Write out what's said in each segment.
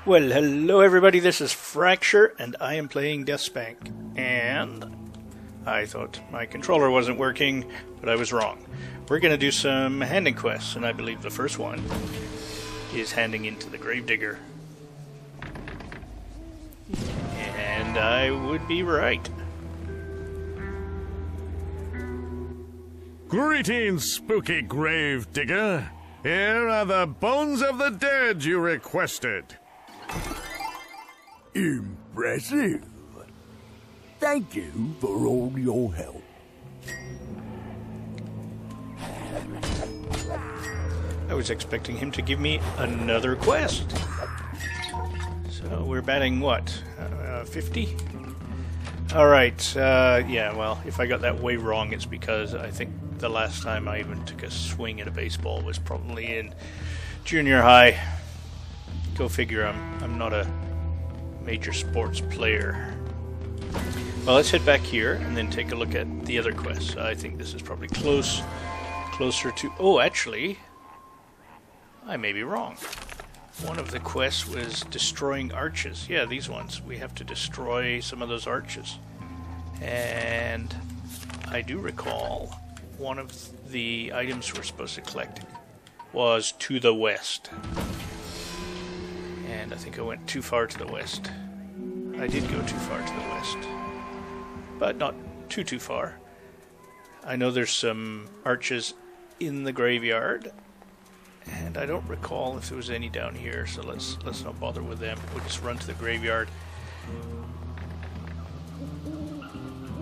Well, hello everybody, this is Fracture, and I am playing DeathSpank. And I thought my controller wasn't working, but I was wrong. We're going to do some handing quests, and I believe the first one is handing into the Gravedigger. And I would be right. Greetings, spooky Gravedigger. Here are the bones of the dead you requested. Impressive. Thank you for all your help. I was expecting him to give me another quest. So we're batting what? 50? Alright, yeah, well, if I got that way wrong, it's because I think the last time I even took a swing at a baseball was probably in junior high. Go figure, I'm not a major sports player. Well, let's head back here and then take a look at the other quests. I think this is probably closer to... Oh, actually, I may be wrong. One of the quests was destroying arches. Yeah, these ones. We have to destroy some of those arches. And I do recall one of the items we're supposed to collect was to the west. And I think I went too far to the west. I did go too far to the west. But not too far. I know there's some arches in the graveyard. And I don't recall if there was any down here, so let's not bother with them. We'll just run to the graveyard.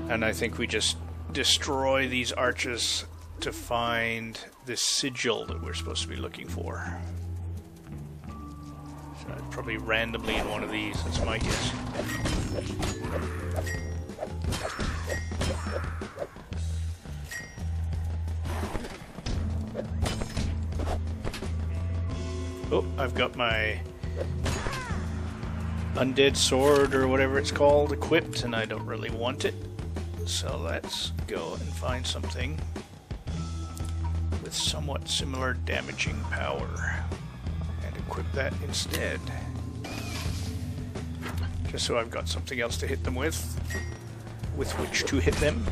And I think we just destroy these arches to find this sigil that we're supposed to be looking for. So probably randomly in one of these, that's my guess. Oh, I've got my undead sword or whatever it's called equipped, and I don't really want it. So let's go and find something with somewhat similar damaging power and equip that instead. Just so I've got something else to hit them with which to hit them.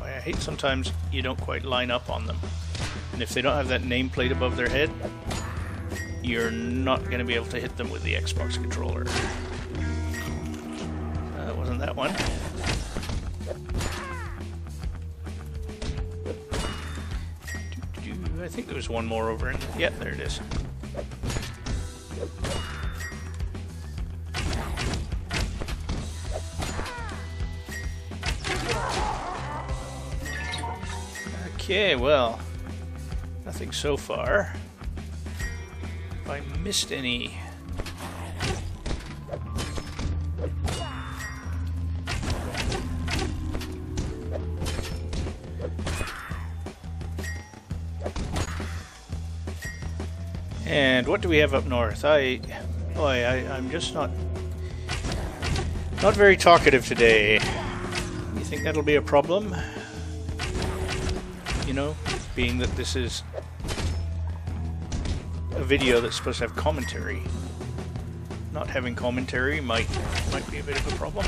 I hate sometimes you don't quite line up on them. And if they don't have that nameplate above their head, you're not going to be able to hit them with the Xbox controller. Wasn't that one? I think there was one more over in... Yeah, there it is. Okay, well, nothing so far. If I missed any... And what do we have up north? I'm just not very talkative today. You think that'll be a problem? You know, being that this is a video that's supposed to have commentary. Not having commentary might be a bit of a problem.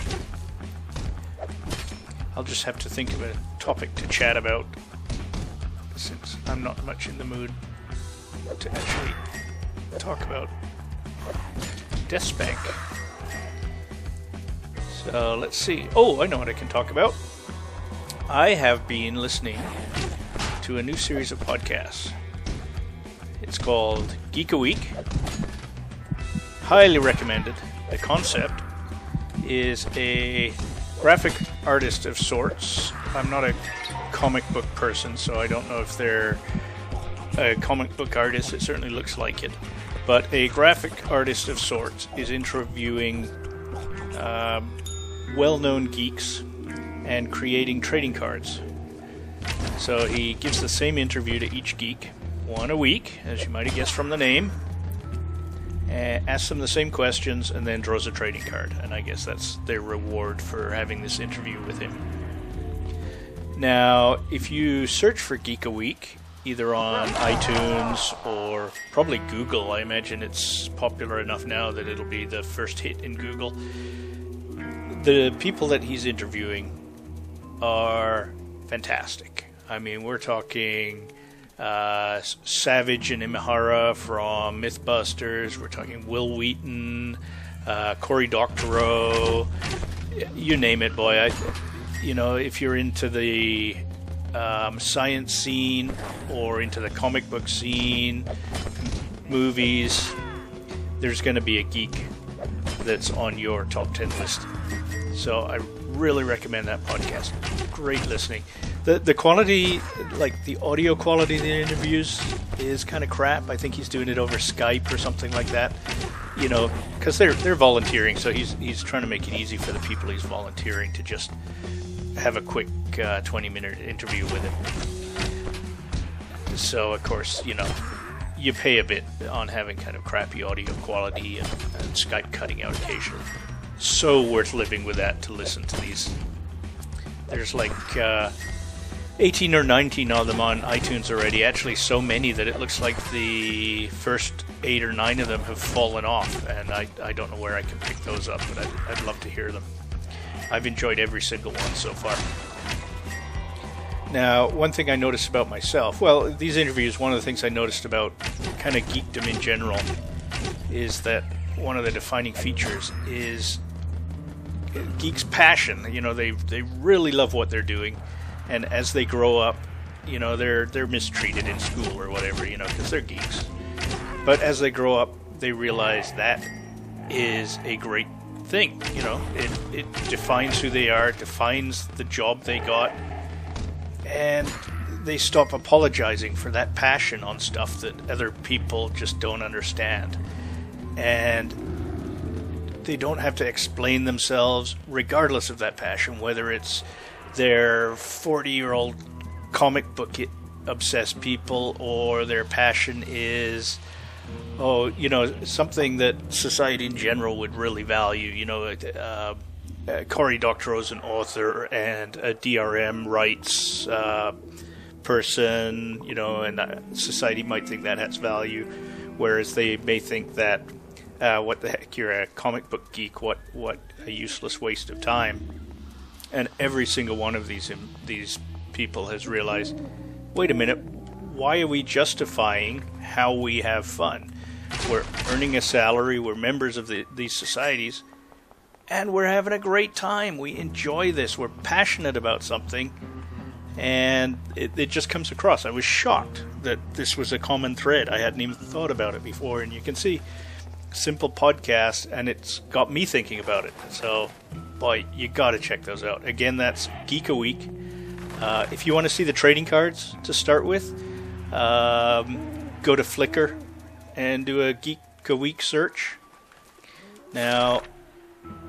I'll just have to think of a topic to chat about, since I'm not much in the mood to actually talk about DeathSpank. So let's see. Oh, I know what I can talk about. I have been listening to a new series of podcasts. It's called Geek a Week. Highly recommended. The concept is a graphic artist of sorts. I'm not a comic book person, so I don't know if they're a comic book artist. It certainly looks like it. But a graphic artist of sorts is interviewing well-known geeks and creating trading cards. So he gives the same interview to each geek, one a week, as you might have guessed from the name. asks them the same questions, and then draws a trading card. And I guess that's their reward for having this interview with him. Now, if you search for Geek a Week, either on iTunes or probably Google, I imagine it's popular enough now that it'll be the first hit in Google. The people that he's interviewing are fantastic. I mean, we're talking Savage and Imahara from Mythbusters. We're talking Will Wheaton, Cory Doctorow, you name it, boy. If you're into the science scene or into the comic book scene, movies, there's going to be a geek that's on your top 10 list. So I really recommend that podcast. Great listening. The quality, like the audio quality of the interviews, is kind of crap. I think he's doing it over Skype or something like that. Because they're volunteering, so he's trying to make it easy for the people he's volunteering to just have a quick 20-minute interview with him. So, of course, you pay a bit on having kind of crappy audio quality and Skype cutting out occasionally. So worth living with that to listen to these. There's like 18 or 19 of them on iTunes already. Actually, so many that it looks like the first 8 or 9 of them have fallen off, and I don't know where I can pick those up, but I'd love to hear them. I've enjoyed every single one so far. Now, one thing I noticed about myself, well, these interviews, one of the things I noticed about kind of geekdom in general is that one of the defining features is geeks' passion. They really love what they're doing, and as they grow up, they're mistreated in school or whatever, because they're geeks. But as they grow up, they realize that is a great thing. It defines who they are, defines the job they got, and they stop apologizing for that passion on stuff that other people just don't understand. And they don't have to explain themselves regardless of that passion, whether it's their 40-year-old comic book obsessed people or their passion is something that society in general would really value. Cory Doctorow's an author and a DRM rights person, and society might think that has value, whereas they may think that what the heck, you're a comic book geek, what a useless waste of time. And every single one of these people has realized, wait a minute, why are we justifying how we have fun? We're earning a salary, we're members of these societies, and we're having a great time. We enjoy this, we're passionate about something, and it just comes across. I was shocked that this was a common thread. I hadn't even thought about it before, and you can see, simple podcast, and it's got me thinking about it. So, boy, you gotta check those out. Again, that's Geek a Week. If you want to see the trading cards to start with, go to Flickr and do a Geek a Week search. Now,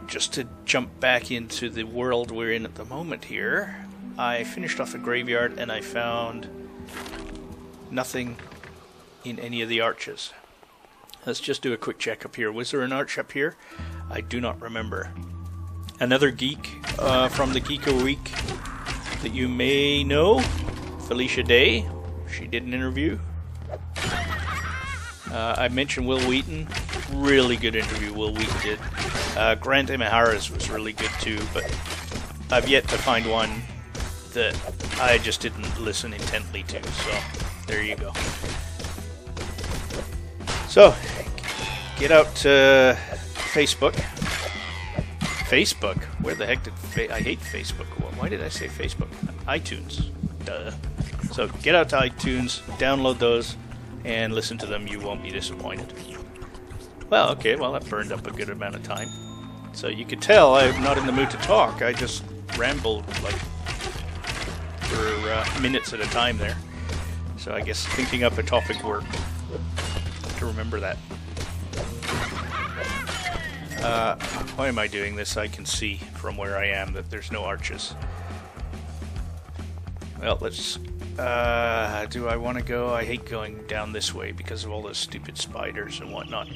just to jump back into the world we're in at the moment here, I finished off a graveyard and I found nothing in any of the arches. Let's just do a quick check up here. Was there an arch up here? I do not remember. Another geek from the Geek a Week that you may know, Felicia Day. She did an interview. I mentioned Will Wheaton. Really good interview Will Wheaton did. Grant Imahara's was really good too, but I've yet to find one that I just didn't listen intently to. So there you go. So get out to Facebook. Facebook? Where the heck did I hate Facebook? Why did I say Facebook? iTunes. Duh. So get out to iTunes, download those, and listen to them. You won't be disappointed. Well, okay, that burned up a good amount of time. So you could tell I'm not in the mood to talk. I just rambled for minutes at a time there. So I guess thinking up a topic worked. To remember that. Why am I doing this? I can see from where I am that there's no arches. Well, let's... do I want to go? I hate going down this way because of all those stupid spiders and whatnot.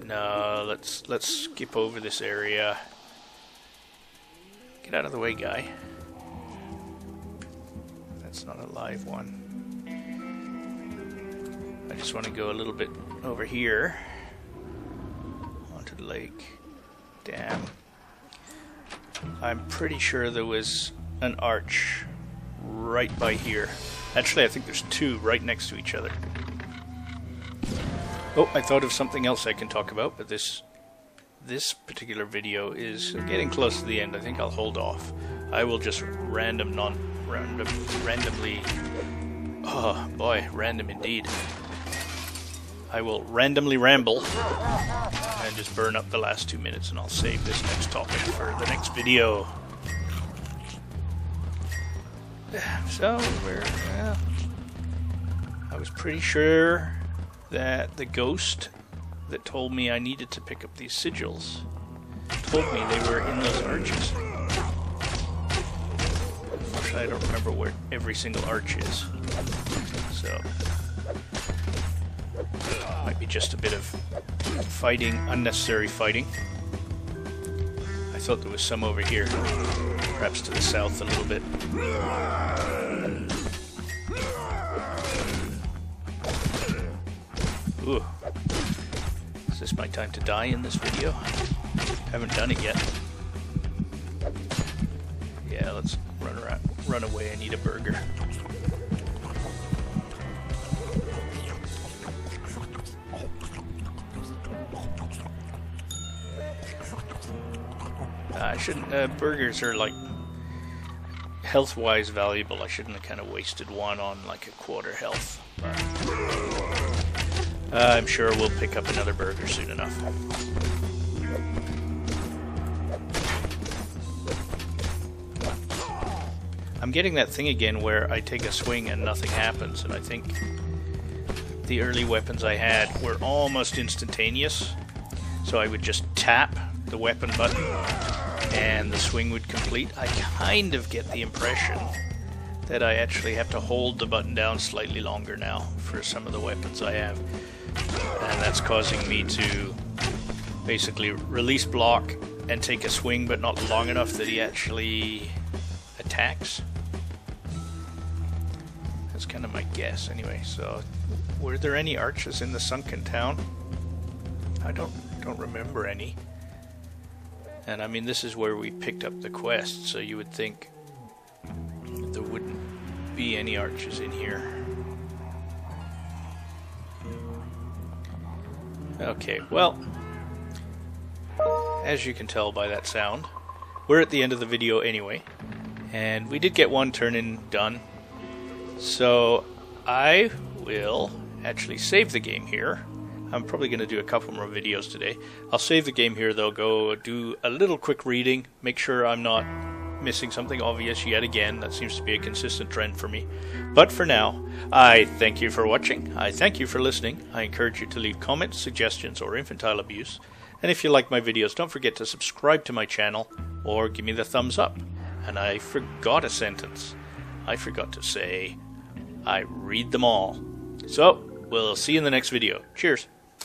No, let's skip over this area. Get out of the way, guy. That's not a live one. I just want to go a little bit over here onto the lake. Damn. I'm pretty sure there was an arch right by here. Actually, I think there's two right next to each other. Oh, I thought of something else I can talk about, but this particular video is getting close to the end. I think I'll hold off. I will just randomly. Oh boy, random indeed. I will randomly ramble and just burn up the last 2 minutes, and I'll save this next topic for the next video. So I was pretty sure that the ghost that told me I needed to pick up these sigils told me they were in those arches. Unfortunately, I don't remember where every single arch is, so might be just a bit of fighting, unnecessary fighting. I thought there was some over here, perhaps to the south a little bit. Ooh. Is this my time to die in this video? Haven't done it yet. Yeah, let's run away. I need a burger. I shouldn't. Burgers are like health-wise valuable. I shouldn't have kind of wasted one on like a quarter health. I'm sure we'll pick up another burger soon enough. I'm getting that thing again where I take a swing and nothing happens, and I think the early weapons I had were almost instantaneous. So I would just tap the weapon button and the swing would complete. I kind of get the impression that I actually have to hold the button down slightly longer now for some of the weapons I have. And that's causing me to basically release block and take a swing, but not long enough that he actually attacks. That's kind of my guess anyway. So, were there any arches in the sunken town? I don't remember any. And I mean, this is where we picked up the quest, so you would think there wouldn't be any arches in here. Okay, well, as you can tell by that sound, we're at the end of the video anyway, and we did get one turn-in done, so I will actually save the game here. I'm probably going to do a couple more videos today. I'll save the game here though, go do a little quick reading, make sure I'm not missing something obvious yet again. That seems to be a consistent trend for me. But for now, I thank you for watching. I thank you for listening. I encourage you to leave comments, suggestions, or infantile abuse. And if you like my videos, don't forget to subscribe to my channel or give me the thumbs up. And I forgot a sentence. I forgot to say, I read them all. So, we'll see you in the next video. Cheers.